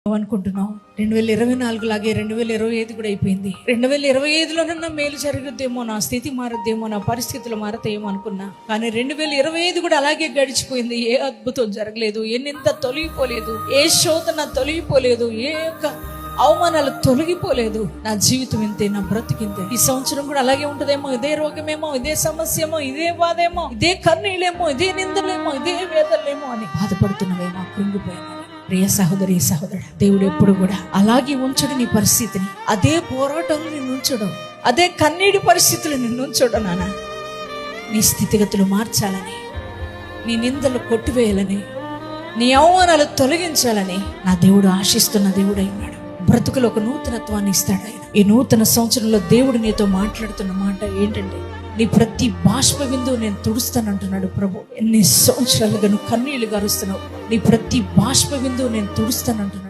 అనుకుంటున్నాం 2024 లాగే 2025 కూడా అయిపోయింది. 2025లోనన్నా మేలు జరుగుద్దేమో, నా స్థితి మారద్దేమో, నా పరిస్థితులు మారతాయేమో అనుకున్నా. కానీ 2025 కూడా అలాగే గడిచిపోయింది. ఏ అద్భుతం జరగలేదు, ఏ నింద తొలగిపోలేదు, ఏ శోధన తొలగిపోలేదు, ఏ అవమానాలు తొలగిపోలేదు. నా జీవితం ఇంతే, నా బ్రతికింతే. ఈ సంవత్సరం కూడా అలాగే ఉంటదేమో, ఇదే రోగమేమో, ఇదే సమస్యేమో, ఇదే బాధేమో, ఇదే కన్నీళ్ళేమో, ఇదే నిందలేమో, ఇదే వేదలేమో అని బాధపడుతున్నవేమో, కృంగిపోయినా. ప్రియ సహోదరి సహోదరుడు, దేవుడు ఎప్పుడు కూడా అలాగే ఉంచడు నీ పరిస్థితిని. అదే పోరాటంలో నిన్ను ఉంచడం, అదే కన్నీటి పరిస్థితులు నిన్ను ఉంచడం. నాన్న, నీ స్థితిగతులు మార్చాలని, నీ నిందలు కొట్టివేయాలని, నీ అవమానాలు తొలగించాలని నా దేవుడు ఆశిస్తున్న దేవుడై ఉన్నాడు. బ్రతుకులో ఒక నూతనత్వాన్ని ఇస్తాడు ఆయన. ఈ నూతన సంవత్సరంలో దేవుడు నీతో మాట్లాడుతున్న మాట ఏంటంటే, నీ ప్రతి బాష్ప బిందువు నేను తుడుస్తానంటున్నాడు ప్రభు. ఎన్ని సంవత్సరాలుగా నువ్వు కన్నీళ్లు గారుస్తున్నావు, నీ ప్రతి బాష్ప బిందువు నేను తుడుస్తానంటున్నాడు.